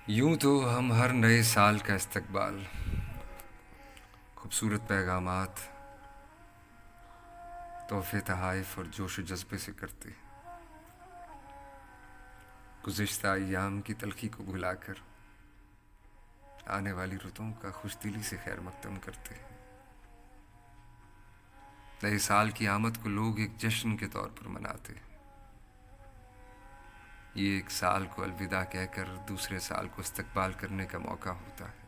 यूं तो हम हर नए साल का इस्तकबाल खूबसूरत पैगामात, तोहफे, तहाइफ और जोश जज्बे से करते। गुज़िश्ता अय्याम की तलखी को भुलाकर आने वाली रुतों का खुशदिली से खैर मकदम करते हैं। नए साल की आमद को लोग एक जश्न के तौर पर मनाते हैं। ये एक साल को अलविदा कहकर दूसरे साल को इस्तकबाल करने का मौका होता है।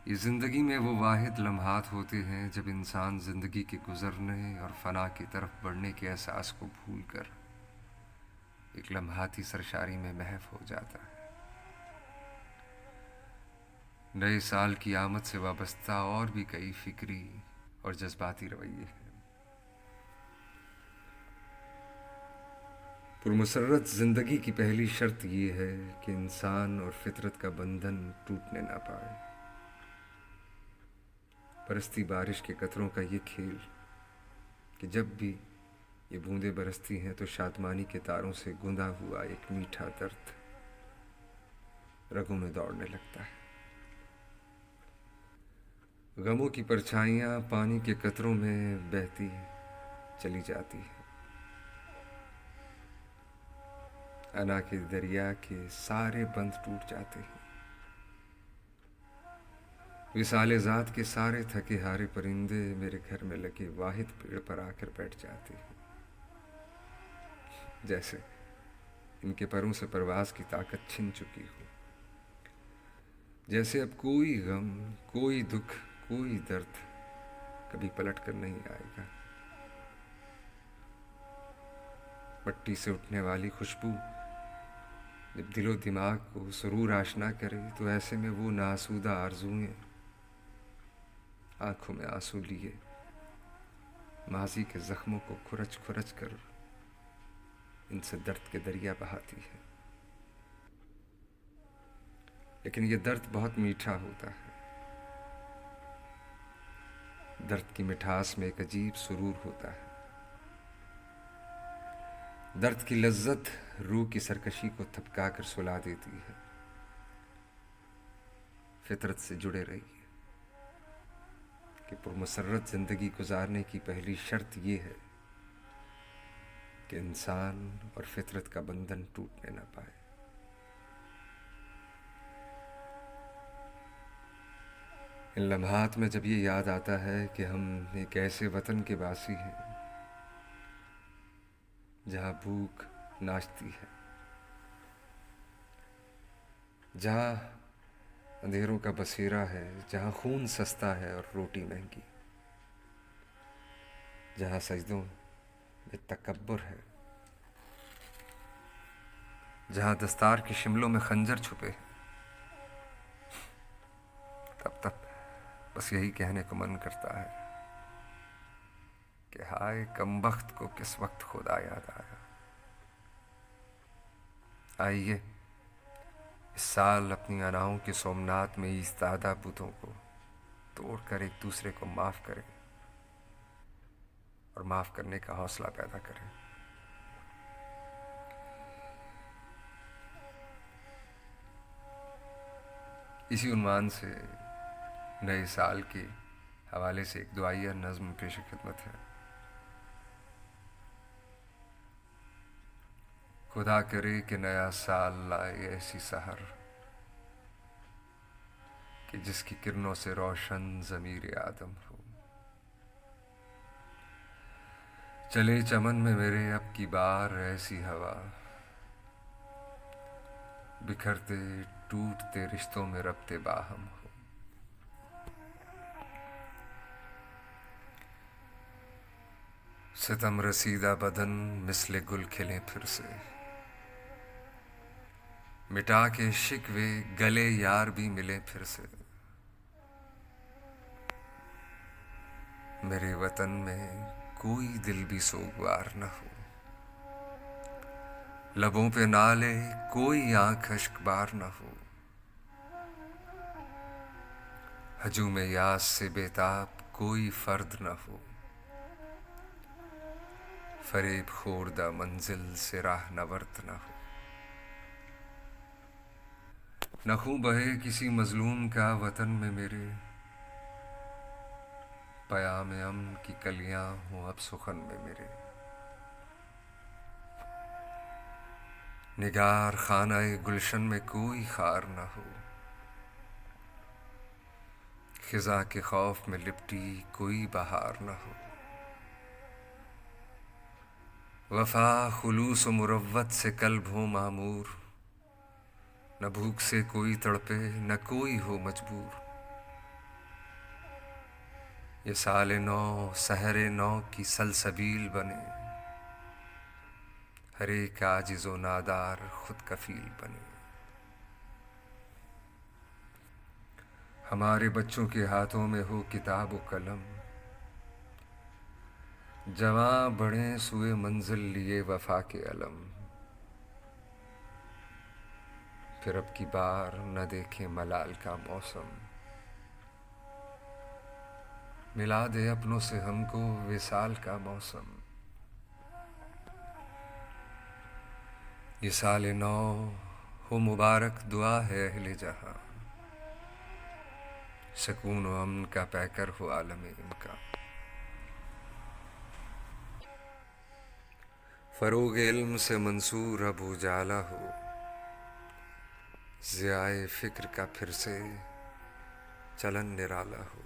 ये ज़िंदगी में वो वाहिद लम्हात होते हैं जब इंसान ज़िंदगी के गुज़रने और फना की तरफ बढ़ने के एहसास को भूल कर एक लम्हाती सरशारी में महव हो जाता है। नए साल की आमद से वाबस्ता और भी कई फिक्री और जज्बाती रवैये हैं। पुरमसरत ज़िंदगी की पहली शर्त ये है कि इंसान और फितरत का बंधन टूटने ना पाए। बरसती बारिश के कतरों का ये खेल कि जब भी ये बूंदें बरसती हैं तो शादमानी के तारों से गुंदा हुआ एक मीठा दर्द रगों में दौड़ने लगता है। गमों की परछाइयाँ पानी के कतरों में बहती चली जाती है। अना के दरिया के सारे बंध टूट जाते हैं। विसाले ज़ात के सारे थके हारे परिंदे मेरे घर में लगे वाहिद पेड़ पर आकर बैठ जाते हैं। जैसे इनके परों से परवाज़ की ताकत छिन चुकी हो। जैसे अब कोई गम, कोई दुख, कोई दर्द कभी पलट कर नहीं आएगा। मट्टी से उठने वाली खुशबू जब दिलो दिमाग को सुरूर आशना करे तो ऐसे में वो नासूदा आरज़ुएं आंखों में आंसू लिए माजी के ज़ख्मों को खुरच खुरच कर इनसे दर्द के दरिया बहाती है। लेकिन ये दर्द बहुत मीठा होता है। दर्द की मिठास में एक अजीब सुरूर होता है। दर्द की लज्जत रूह की सरकशी को थपका कर सुला देती है। फितरत से जुड़े रहिए कि पुरमसरत ज़िंदगी गुजारने की पहली शर्त ये है कि इंसान और फितरत का बंधन टूटने ना पाए। इन लम्हात में जब ये याद आता है कि हम एक ऐसे वतन के वासी हैं जहाँ भूख नाचती है, जहाँ अंधेरों का बसेरा है, जहाँ खून सस्ता है और रोटी महंगी, जहाँ सजदों में तकब्बुर है, जहाँ दस्तार के शिमलों में खंजर छुपे, तब बस यही कहने को मन करता है कि हाय कमबख्त को किस वक्त खुदा याद आया। आइए इस साल अपनी अनाओं के सोमनाथ में इस्तादा बुतों को तोड़कर एक दूसरे को माफ़ करें और माफ़ करने का हौसला पैदा करें। इसी उन्वान से नए साल के हवाले से एक दुआया नज़्म पेश खिदमत है। खुदा करे कि नया साल लाए ऐसी सहर कि जिसकी किरणों से रोशन ज़मीर आदम हो। चले चमन में मेरे अब की बार ऐसी हवा, बिखरते टूटते रिश्तों में रब्ते बाहम हो। सितम रसीदा बदन मिसले गुल खिले फिर से, मिटा के शिकवे गले यार भी मिले फिर से। मेरे वतन में कोई दिल भी सोगवार न हो, लबों पे नाले कोई आंख अश्कबार न हो। हजूम यास से बेताब कोई फर्द न हो, फरेब खोरदा मंजिल से राह नवर्द न हो। नखूं बहे किसी मजलूम का वतन में मेरे, पयाम अमन की कलियां हों अब सुखन में मेरे। निगार खानाए गुलशन में कोई खार न हो, खिजा के खौफ में लिपटी कोई बहार न हो। वफा खुलूस मुरव्वत से कल्ब हो मामूर, न भूख से कोई तड़पे न कोई हो मजबूर। ये साले नौ सहरे नौ की सलसबील बने, हर एक आजिज़ो नादार खुद कफील बने। हमारे बच्चों के हाथों में हो किताब व कलम, जवां बढ़े सुए मंजिल लिए वफा के अलम। फिर अब की बार न देखें मलाल का मौसम, मिला दे अपनों से हमको विसाल का मौसम। ये साल नौ हो मुबारक दुआ है अहले जहां, सुकून व अमन का पैकर हो आलम इनका। फरोग इल्म से मंसूर अब उजाला हो, ज़ियाए फ़िक्र का फिर से चलन निराला हो।